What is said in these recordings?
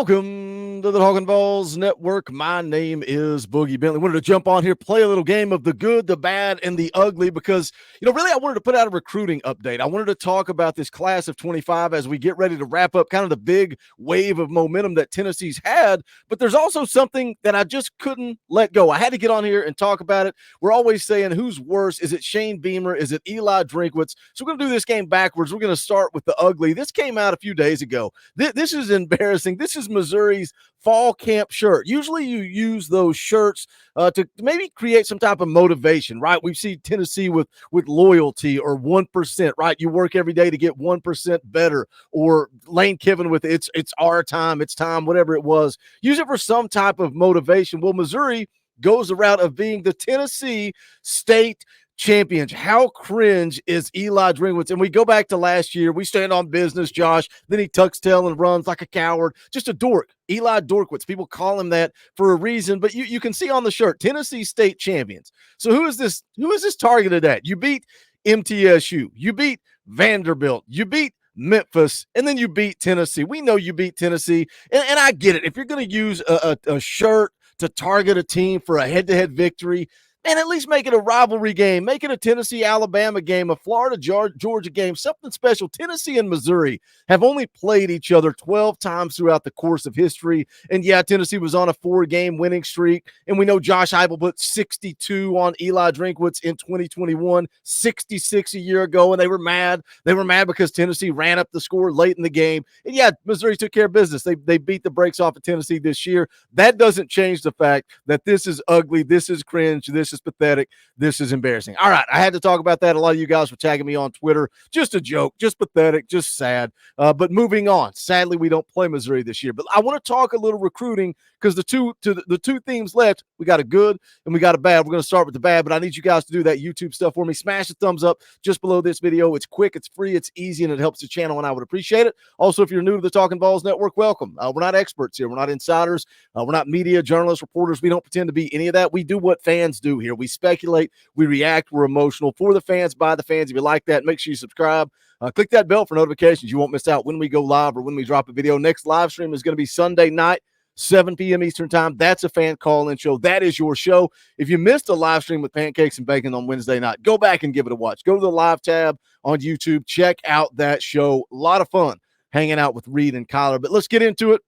Welcome to the Talkin VAWLS Network. My name is Boogie Bentley. Wanted to jump on here, play a little game of the good, the bad, and the ugly because, really I wanted to put out a recruiting update. I wanted to talk about this class of 25 as we get ready to wrap up kind of the big wave of momentum that Tennessee's had, but there's also something that I just couldn't let go. I had to get on here and talk about it. We're always saying who's worse? Is it Shane Beamer? Is it Eli Drinkwitz? So we're going to do this game backwards. We're going to start with the ugly. This came out a few days ago. This is embarrassing. This is Missouri's fall camp shirt. Usually you use those shirts to maybe create some type of motivation, right? We've seen Tennessee with loyalty or 1%, right? You work every day to get 1% better, or Lane Kiffin with it's our time, it's time, whatever it was. Use it for some type of motivation. Well, Missouri goes the route of being the Tennessee State champions. How cringe is Eli Drinkwitz? And we go back to last year. We stand on business, Josh. Then he tucks tail and runs like a coward. Just a dork. Eli Dorkwitz. People call him that for a reason, but you can see on the shirt, Tennessee State champions. So who is this targeted at? You beat MTSU. You beat Vanderbilt. You beat Memphis, and then you beat Tennessee. We know you beat Tennessee, and I get it. If you're going to use a shirt to target a team for a head-to-head victory, and at least make it a rivalry game. Make it a Tennessee-Alabama game, a Florida-Georgia game, something special. Tennessee and Missouri have only played each other 12 times throughout the course of history. And, yeah, Tennessee was on a 4-game winning streak. And we know Josh Heupel put 62 on Eli Drinkwitz in 2021, 66 a year ago, and they were mad. They were mad because Tennessee ran up the score late in the game. And, yeah, Missouri took care of business. They beat the brakes off of Tennessee this year. That doesn't change the fact that this is ugly, this is cringe, this is pathetic. This is embarrassing. All right. I had to talk about that. A lot of you guys were tagging me on Twitter. Just a joke, just pathetic, just sad. But moving on. Sadly, we don't play Missouri this year. But I want to talk a little recruiting because the two themes left, we got a good and we got a bad. We're going to start with the bad, but I need you guys to do that YouTube stuff for me. Smash the thumbs up just below this video. It's quick, it's free, it's easy, and it helps the channel, and I would appreciate it. Also, if you're new to the Talkin VAWLS Network, welcome. We're not experts here. We're not insiders. We're not media, journalists, reporters. We don't pretend to be any of that. We do what fans do here. We speculate, we react, we're emotional for the fans, by the fans. If you like that, make sure you subscribe. Click that bell for notifications. You won't miss out when we go live or when we drop a video. Next live stream is going to be Sunday night, 7 p.m. Eastern time. That's a fan call-in show. That is your show. If you missed a live stream with pancakes and bacon on Wednesday night, go back and give it a watch. Go to the live tab on YouTube. Check out that show. A lot of fun hanging out with Reed and Kyler. But let's get into it.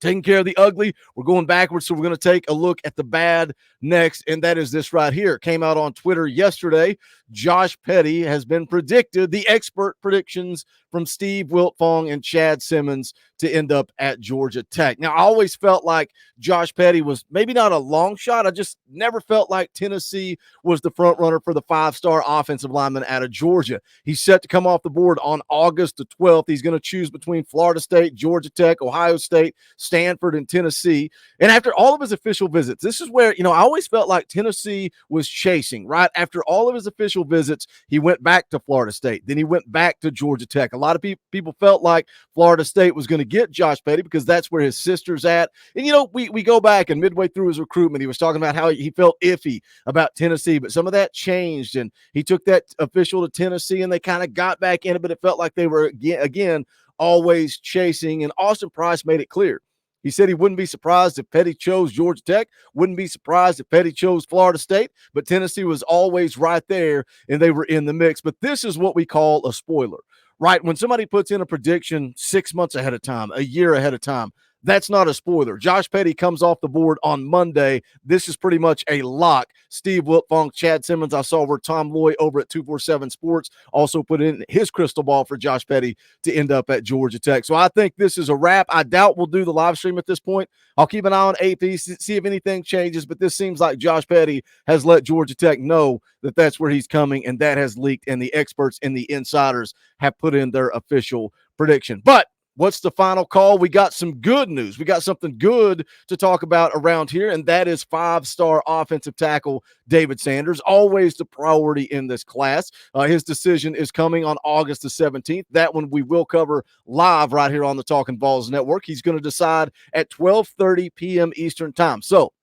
Taking care of the ugly, we're going backwards, so we're going to take a look at the bad next, and that is this right here. Came out on Twitter yesterday. Josh Petty has been predicted, the expert predictions from Steve Wiltfong and Chad Simmons, to end up at Georgia Tech. Now, I always felt like Josh Petty was maybe not a long shot. I just never felt like Tennessee was the front runner for the 5-star offensive lineman out of Georgia. He's set to come off the board on August the 12th. He's going to choose between Florida State, Georgia Tech, Ohio State, Stanford, and Tennessee. And after all of his official visits, this is where, I always felt like Tennessee was chasing, right? After all of his official visits, he went back to Florida State. Then he went back to Georgia Tech. A lot of people felt like Florida State was going to get Josh Petty because that's where his sister's at. And, we go back, and midway through his recruitment, he was talking about how he felt iffy about Tennessee, but some of that changed, and he took that official to Tennessee, and they kind of got back in it, but it felt like they were, again, always chasing. And Austin Price made it clear. He said he wouldn't be surprised if Petty chose Georgia Tech, wouldn't be surprised if Petty chose Florida State, but Tennessee was always right there, and they were in the mix. But this is what we call a spoiler, right? When somebody puts in a prediction 6 months ahead of time, a year ahead of time, that's not a spoiler. Josh Petty comes off the board on Monday. This is pretty much a lock. Steve Wiltfong, Chad Simmons, I saw where Tom Loy over at 247 Sports also put in his crystal ball for Josh Petty to end up at Georgia Tech. So I think this is a wrap. I doubt we'll do the live stream at this point. I'll keep an eye on AP, see if anything changes, but this seems like Josh Petty has let Georgia Tech know that that's where he's coming, and that has leaked, and the experts and the insiders have put in their official prediction. But what's the final call? We got some good news. We got something good to talk about around here, and that is 5-star offensive tackle David Sanders, always the priority in this class. His decision is coming on August the 17th. That one we will cover live right here on the Talkin VAWLS Network. He's going to decide at 12:30 p.m. Eastern time. So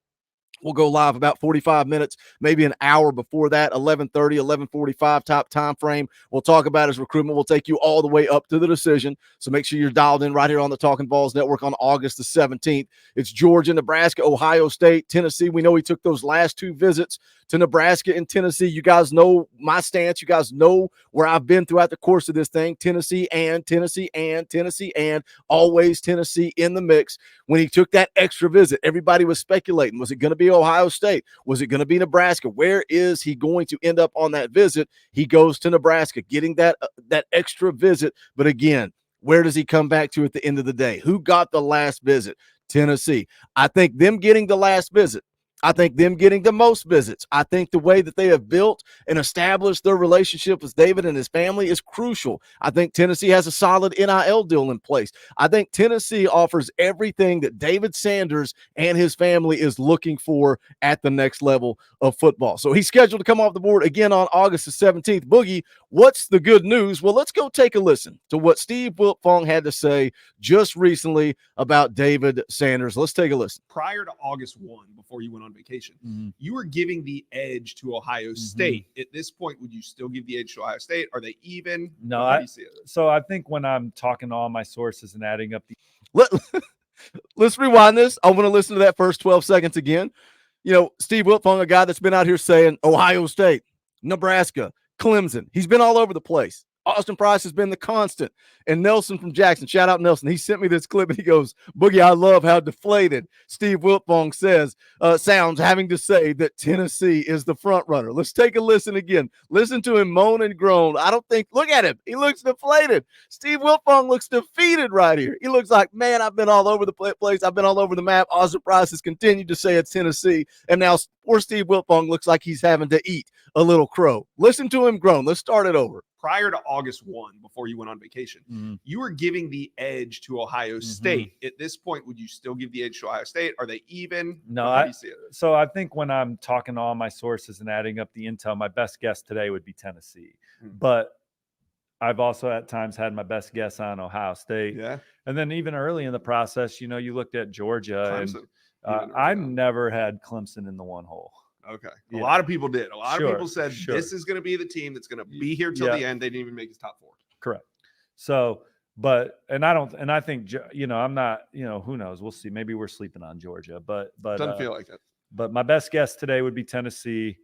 We'll go live about 45 minutes, maybe an hour before that, 11:30, 11:45 top time frame. We'll talk about his recruitment. We'll take you all the way up to the decision. So make sure you're dialed in right here on the Talkin VAWLS Network on August the 17th. It's Georgia, Nebraska, Ohio State, Tennessee. We know he took those last two visits to Nebraska and Tennessee. You guys know my stance. You guys know where I've been throughout the course of this thing. Tennessee and always Tennessee in the mix. When he took that extra visit, everybody was speculating, was it going to be Ohio State? Was it going to be Nebraska? Where is he going to end up on that visit? He goes to Nebraska, getting that extra visit. But again, where does he come back to at the end of the day? Who got the last visit? Tennessee. I think them getting the last visit, I think them getting the most visits, I think the way that they have built and established their relationship with David and his family is crucial. I think Tennessee has a solid NIL deal in place. I think Tennessee offers everything that David Sanders and his family is looking for at the next level of football. So he's scheduled to come off the board again on August the 17th. Boogie, what's the good news? Well, let's go take a listen to what Steve Wiltfong had to say just recently about David Sanders. Let's take a listen. Prior to August 1, before you went on vacation, you were giving the edge to Ohio State. At this point, would you still give the edge to Ohio State? Are they even? No, so I think when I'm talking to all my sources and adding up Let's rewind this. I want to listen to that first 12 seconds again. You know, Steve Wiltfong, a guy that's been out here saying Ohio State, Nebraska, Clemson. He's been all over the place. Austin Price has been the constant. And Nelson from Jackson, shout out Nelson. He sent me this clip and he goes, Boogie, I love how deflated Steve Wiltfong sounds having to say that Tennessee is the front runner. Let's take a listen again. Listen to him moan and groan. Look at him. He looks deflated. Steve Wiltfong looks defeated right here. He looks like, man, I've been all over the place. I've been all over the map. Austin Price has continued to say it's Tennessee. And now poor Steve Wiltfong looks like he's having to eat a little crow. Listen to him groan. Let's start it over. Prior to August 1, before you went on vacation, you were giving the edge to Ohio State. At this point, would you still give the edge to Ohio State? Are they even? No, so I think when I'm talking to all my sources and adding up the intel, my best guess today would be Tennessee. But I've also at times had my best guess on Ohio State. Yeah. And then even early in the process, you looked at Georgia. Clemson. And I never had Clemson in the one hole. Okay. A lot of people did. A lot of people said this is going to be the team that's going to be here till the end. They didn't even make his top 4. Correct. So, I think, I'm not, who knows? We'll see. Maybe we're sleeping on Georgia, but doesn't feel like that. But my best guess today would be Tennessee.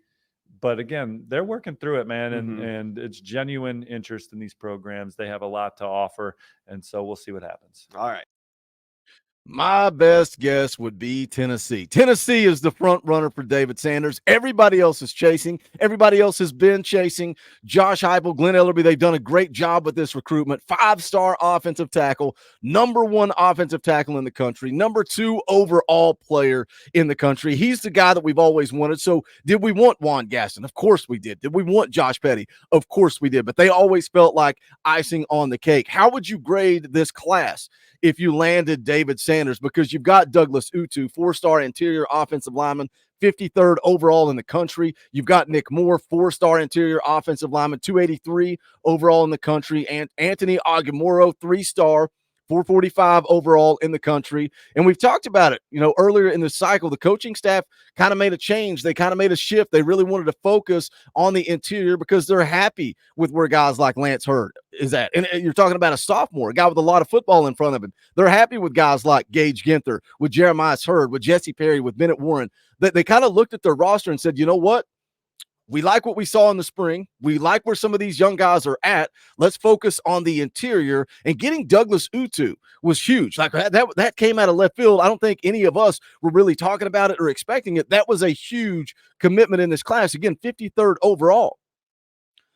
But again, they're working through it, man. And it's genuine interest in these programs. They have a lot to offer. And so we'll see what happens. All right. My best guess would be Tennessee. Tennessee is the front runner for David Sanders. Everybody else is chasing. Everybody else has been chasing. Josh Heupel, Glenn Ellerby, they've done a great job with this recruitment. 5-star offensive tackle, number 1 offensive tackle in the country, number 2 overall player in the country. He's the guy that we've always wanted. So did we want Juan Gaston? Of course we did. Did we want Josh Petty? Of course we did. But they always felt like icing on the cake. How would you grade this class if you landed David Sanders? Because you've got Douglas Utu, 4-star interior offensive lineman, 53rd overall in the country. You've got Nick Moore, 4-star interior offensive lineman, 283 overall in the country. And Anthony Agamoro, 3-star, 445 overall in the country. And we've talked about it, earlier in the cycle. The coaching staff kind of made a change. They kind of made a shift. They really wanted to focus on the interior because they're happy with where guys like Lance Hurd is at. And you're talking about a sophomore, a guy with a lot of football in front of him. They're happy with guys like Gage Ginther, with Jeremiah Hurd, with Jesse Perry, with Bennett Warren. They kind of looked at their roster and said, you know what? We like what we saw in the spring. We like where some of these young guys are at. Let's focus on the interior. And getting Douglas Utu was huge. Like that came out of left field. I don't think any of us were really talking about it or expecting it. That was a huge commitment in this class. Again, 53rd overall.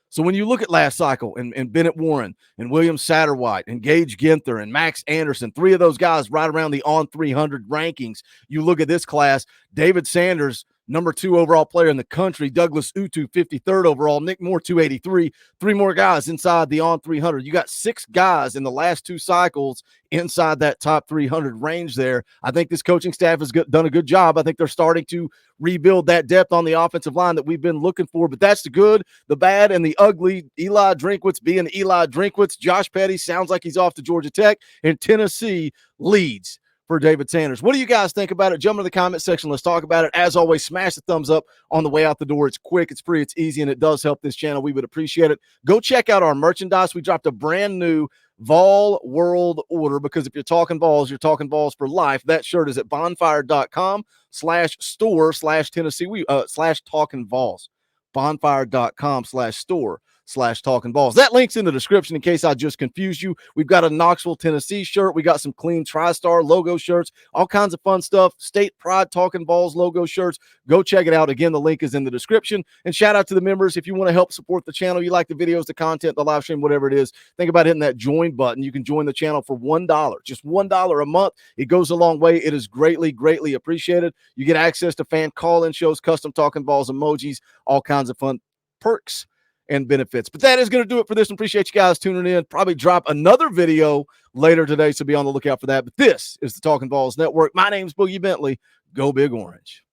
So when you look at last cycle and Bennett Warren and William Satterwhite and Gage Ginther and Max Anderson, 3 of those guys right around the on 300 rankings, you look at this class, David Sanders, number 2 overall player in the country, Douglas Utu, 53rd overall, Nick Moore, 283, 3 more guys inside the on 300. You got 6 guys in the last 2 cycles inside that top 300 range there. I think this coaching staff has done a good job. I think they're starting to rebuild that depth on the offensive line that we've been looking for. But that's the good, the bad, and the ugly. Eli Drinkwitz being Eli Drinkwitz. Josh Petty sounds like he's off to Georgia Tech, and Tennessee leads for David Sanders. What do you guys think about it? Jump in the comment section. Let's talk about it. As always, smash the thumbs up on the way out the door. It's quick, it's free, it's easy, and it does help this channel. We would appreciate it. Go check out our merchandise. We dropped a brand new Vol World order, because if you're talking Vols, you're talking Vols for life. That shirt is at bonfire.com/store/Tennessee /Talkin VAWLS. bonfire.com/store/Talkin VAWLS. That link's in the description in case I just confused you. We've got a Knoxville, Tennessee shirt. We got some clean TriStar logo shirts, all kinds of fun stuff. State Pride Talkin VAWLS logo shirts. Go check it out. Again, the link is in the description. And shout out to the members. If you want to help support the channel, you like the videos, the content, the live stream, whatever it is, think about hitting that join button. You can join the channel for $1, just $1 a month. It goes a long way. It is greatly, greatly appreciated. You get access to fan call-in shows, custom Talkin VAWLS emojis, all kinds of fun perks and benefits. But that is going to do it for this one. Appreciate you guys tuning in. Probably drop another video later today, so be on the lookout for that. But this is the Talkin VAWLS Network. My name's Boogie Bentley. Go Big Orange.